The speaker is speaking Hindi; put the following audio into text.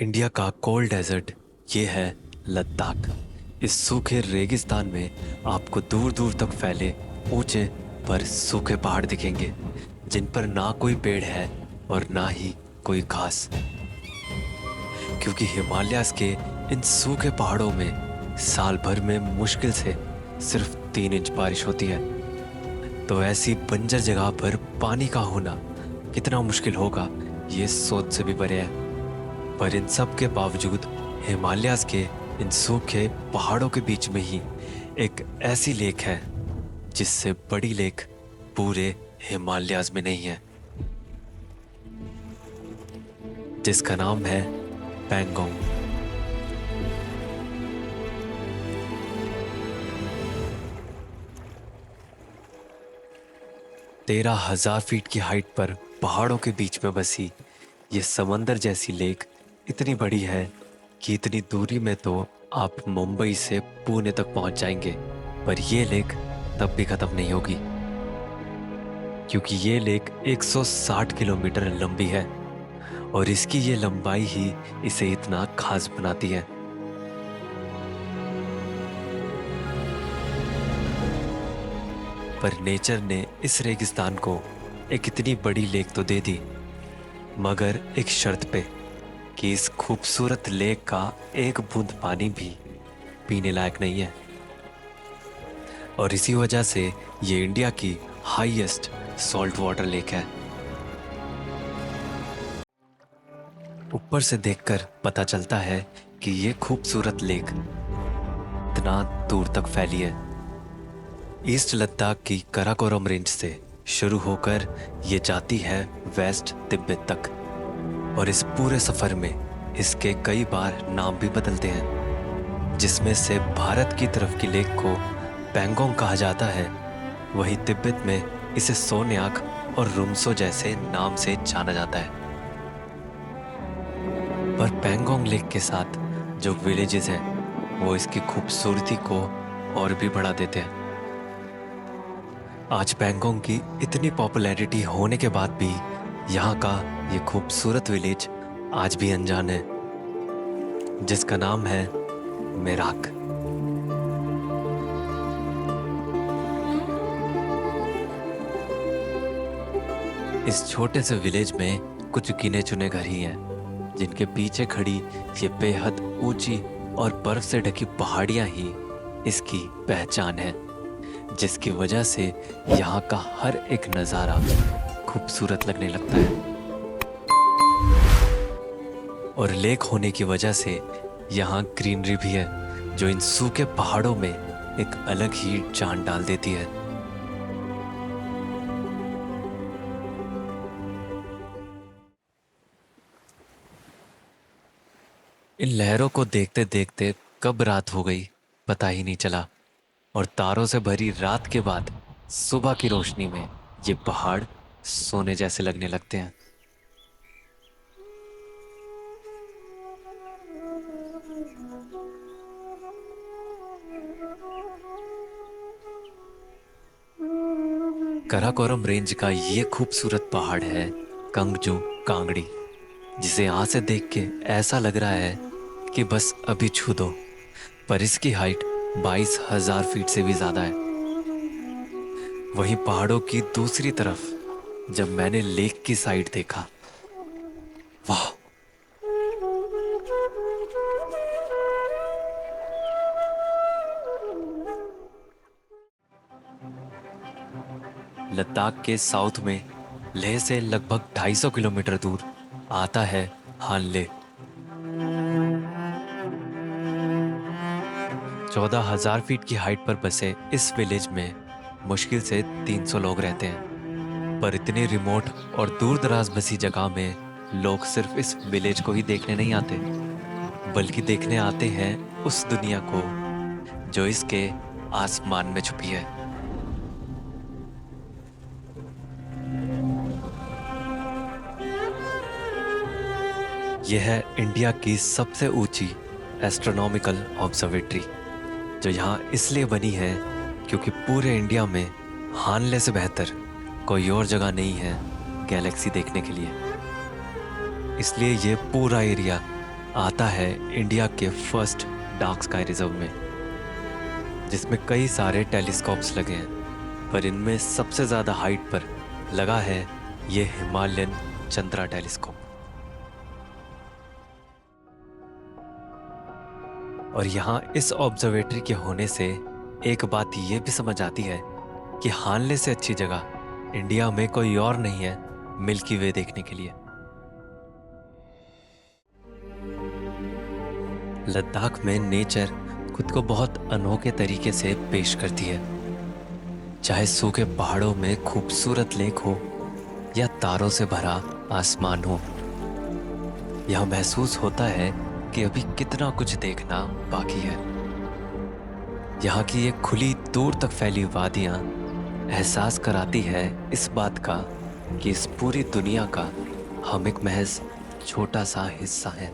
इंडिया का कोल्ड डेजर्ट ये है लद्दाख। इस सूखे रेगिस्तान में आपको दूर दूर तक फैले ऊंचे पर सूखे पहाड़ दिखेंगे, जिन पर ना कोई पेड़ है और ना ही कोई घास, क्योंकि हिमालयाज के इन सूखे पहाड़ों में साल भर में मुश्किल से सिर्फ 3 इंच बारिश होती है। तो ऐसी बंजर जगह पर पानी का होना कितना मुश्किल होगा, ये सोच से भी परे है। पर इन सब के बावजूद हिमालयाज के इन सूखे पहाड़ों के बीच में ही एक ऐसी लेक है जिससे बड़ी लेक पूरे हिमालयाज में नहीं है, जिसका नाम है पैंगोंग। 13,000 फीट की हाइट पर पहाड़ों के बीच में बसी ये समंदर जैसी लेक इतनी बड़ी है कि इतनी दूरी में तो आप मुंबई से पुणे तक पहुंच जाएंगे, पर ये लेक तब भी खत्म नहीं होगी, क्योंकि ये लेक 160 किलोमीटर लंबी है और इसकी ये लंबाई ही इसे इतना खास बनाती है। पर नेचर ने इस रेगिस्तान को एक इतनी बड़ी लेक तो दे दी, मगर एक शर्त पे कि इस खूबसूरत लेक का एक बूंद पानी भी पीने लायक नहीं है। और इसी वजह से ये इंडिया की हाईएस्ट सॉल्ट वाटर लेक है। ऊपर से देखकर पता चलता है कि ये खूबसूरत लेक इतना दूर तक फैली है। ईस्ट लद्दाख की कराकोरम रेंज से शुरू होकर ये जाती है वेस्ट तिब्बत तक, और इस पूरे सफर में इसके कई बार नाम भी बदलते हैं, जिसमें से भारत की तरफ की लेक को पैंगोंग कहा जाता है, वही तिब्बत में इसे सोन्याक और रुमसो जैसे नाम से जाना जाता है। पर पैंगोंग लेक के साथ जो विलेजेस हैं वो इसकी खूबसूरती को और भी बढ़ा देते हैं। आज पैंगोंग की इतनी पॉपुलैरिटी होने के बाद भी यहाँ का ये खूबसूरत विलेज आज भी अनजान है, जिसका नाम है मेराक। इस छोटे से विलेज में कुछ गिने चुने घर ही हैं, जिनके पीछे खड़ी ये बेहद ऊंची और बर्फ से ढकी पहाड़ियां ही इसकी पहचान है, जिसकी वजह से यहाँ का हर एक नज़ारा खूबसूरत लगने लगता है। और लेक होने की वजह से यहाँ ग्रीनरी भी है, जो इन सूखे पहाड़ों में एक अलग ही जान डाल देती है। इन लहरों को देखते देखते कब रात हो गई पता ही नहीं चला, और तारों से भरी रात के बाद सुबह की रोशनी में ये पहाड़ सोने जैसे लगने लगते हैं। कराकोरम रेंज का ये खूबसूरत पहाड़ है कंगजू कांगड़ी, जिसे यहां से देख के ऐसा लग रहा है कि बस अभी छू दो, पर इसकी हाइट 22,000 फीट से भी ज्यादा है। वहीं पहाड़ों की दूसरी तरफ जब मैंने लेक की साइड देखा, वाह! लद्दाख के साउथ में लेह से लगभग 250 किलोमीटर दूर आता है हानले। 14,000 फीट की हाइट पर बसे इस विलेज में मुश्किल से 300 लोग रहते हैं। पर इतने रिमोट और दूर दराज बसी जगह में लोग सिर्फ इस विलेज को ही देखने नहीं आते, बल्कि देखने आते हैं उस दुनिया को जो इसके आसमान में छुपी है। यह है इंडिया की सबसे ऊंची एस्ट्रोनॉमिकल ऑब्जर्वेटरी, जो यहाँ इसलिए बनी है क्योंकि पूरे इंडिया में हानले से बेहतर कोई और जगह नहीं है गैलेक्सी देखने के लिए। इसलिए ये पूरा एरिया आता है इंडिया के फर्स्ट डार्क स्काई रिजर्व में, जिसमें कई सारे टेलीस्कोप्स लगे हैं, पर इनमें सबसे ज़्यादा हाइट पर लगा है ये हिमालयन चंद्रा टेलीस्कोप। और यहाँ इस ऑब्जर्वेटरी के होने से एक बात ये भी समझ आती है कि हानले से अच्छी जगह इंडिया में कोई और नहीं है मिल्की वे देखने के लिए। लद्दाख में नेचर खुद को बहुत अनोखे तरीके से पेश करती है, चाहे सूखे पहाड़ों में खूबसूरत लेक हो या तारों से भरा आसमान हो। यह महसूस होता है कि अभी कितना कुछ देखना बाकी है। यहाँ की ये खुली दूर तक फैली वादियाँ एहसास कराती है इस बात का कि इस पूरी दुनिया का हम एक महज छोटा सा हिस्सा हैं।